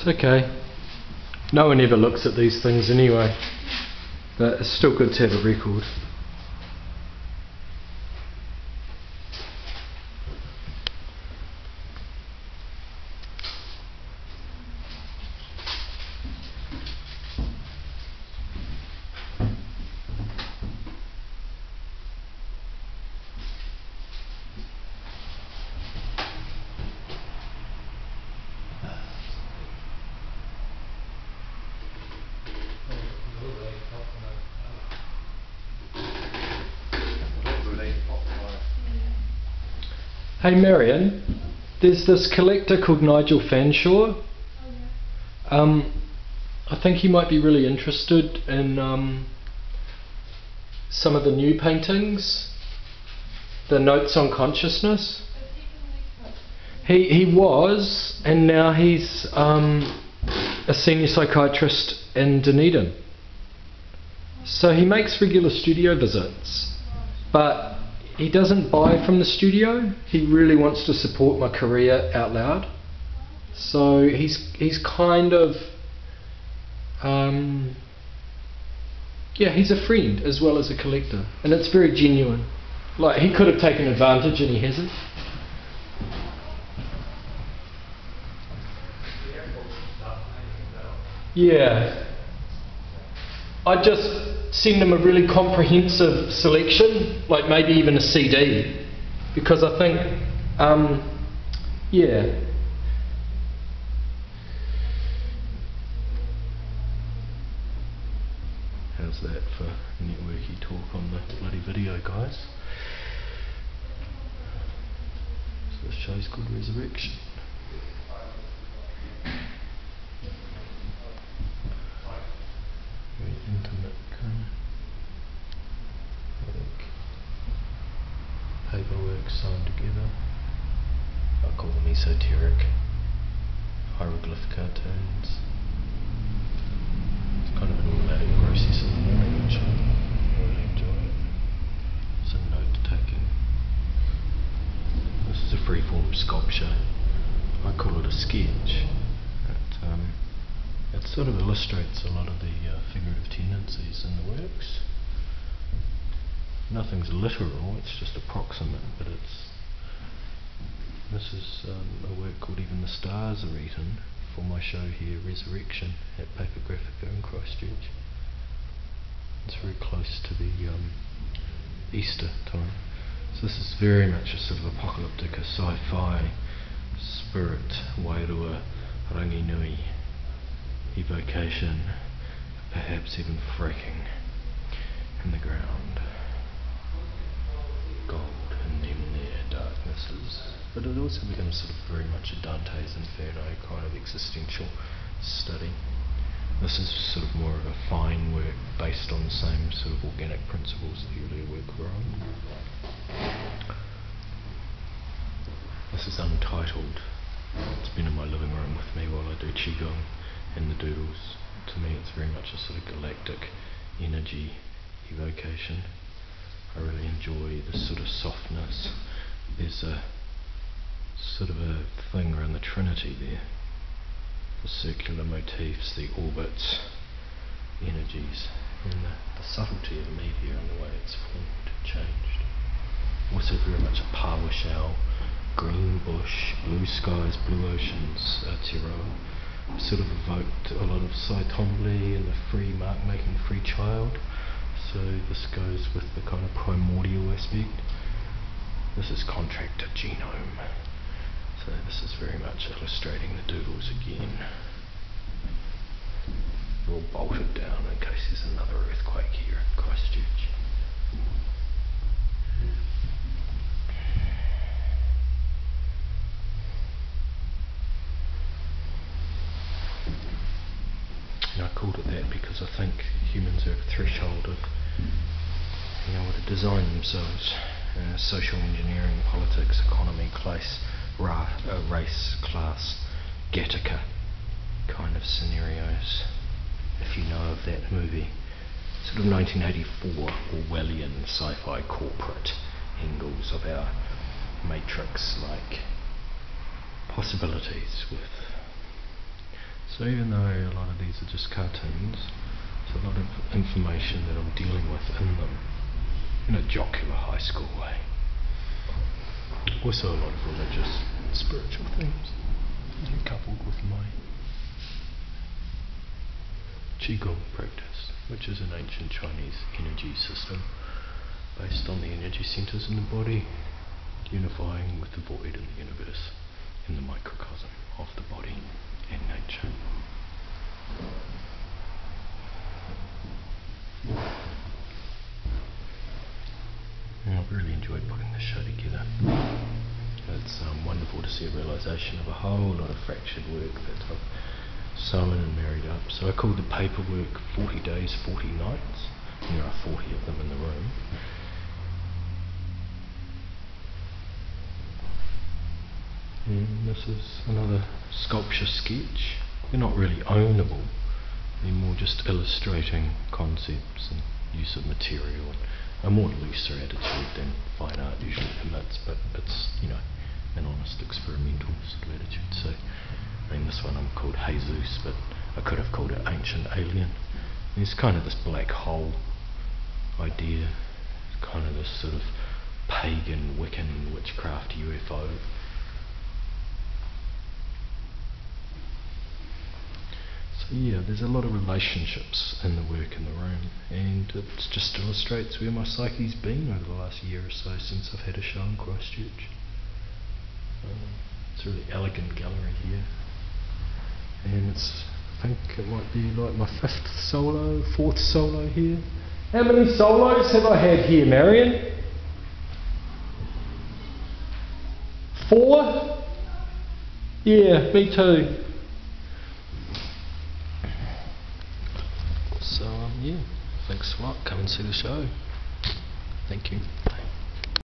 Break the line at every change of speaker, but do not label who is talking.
It's okay. No one ever looks at these things anyway, but it's still good to have a record. Hey Marion, there's this collector called Nigel Fanshawe. I think he might be really interested in some of the new paintings, the Notes on Consciousness. He was, and now he's a senior psychiatrist in Dunedin. So he makes regular studio visits, but he doesn't buy from the studio. He really wants to support my career out loud. So he's kind of he's a friend as well as a collector, and it's very genuine. Like, he could have taken advantage and he hasn't. Yeah. I just send them a really comprehensive selection, like maybe even a CD, because I think, How's that for networky talk on the bloody video, guys? So this show's called Resurrection. Very intimate kind of, paperwork sewn together. I call them esoteric hieroglyph cartoons. It's kind of an automatic process in the morning, actually. I really enjoy it. It's a note taking. This is a freeform sculpture. I call it a sketch. It sort of illustrates a lot of the figurative tendencies in the works. Nothing's literal, it's just approximate, but this is a work called Even the Stars Are Eaten for my show here, Resurrection, at Papergraphica in Christchurch. It's very close to the Easter time. So this is very much a sort of apocalyptic, a sci-fi spirit, wairua, rangi nui, evocation, perhaps even fracking in the ground. Gold and them there, darknesses. But it also becomes sort of very much a Dante's Inferno kind of existential study. This is sort of more of a fine work based on the same sort of organic principles the earlier work were on. This is untitled. It's been in my living room with me while I do qigong and the doodles. To me it's very much a sort of galactic energy evocation. I really enjoy this sort of softness. There's a sort of a thing around the Trinity there. The circular motifs, the orbits, energies, and the subtlety of the media and the way it's formed, changed. Also very much a PowerShell, green bush, blue skies, blue oceans, Aotearoa. Sort of evoked a lot of Cy Twombly and the free mark-making free child. So this goes with the kind of primordial aspect. This is contract to genome. So this is very much illustrating the doodles again. They're all bolted down in case there's another earthquake here in Christchurch. And I called it that because I think humans are at a threshold of being able to design themselves. Social engineering, politics, economy, class, race, class, Gattaca kind of scenarios. If you know of that movie, sort of 1984 Orwellian sci-fi corporate angles of our matrix-like possibilities with So even though a lot of these are just cartoons, there's a lot of information that I'm dealing with in them in a jocular high school way. Also a lot of religious and spiritual themes, coupled with my qigong practice, which is an ancient Chinese energy system based on the energy centers in the body, unifying with the void in the universe, in the microcosm of the body and nature. And I've really enjoyed putting this show together. It's wonderful to see a realisation of a whole lot of fractured work that I've sewn and married up. So I called the paperwork 40 Days, 40 Nights. And there are 40 of them in the room. And this is another sculpture sketch. They're not really ownable. They're more just illustrating concepts and use of material and a more looser attitude than fine art usually permits, but it's, you know, an honest experimental sort of attitude. So, I mean, this one I'm called Jesus, but I could have called it Ancient Alien. There's kind of this black hole idea, kind of this sort of pagan, Wiccan, witchcraft UFO. So yeah, there's a lot of relationships in the work in the room, and it just illustrates where my psyche's been over the last year or so since I've had a show in Christchurch. It's a really elegant gallery here, and I think it might be like my fourth solo here. How many solos have I had here, Marion? 4? Yeah, me too. So yeah, thanks a lot. Come and see the show. Thank you.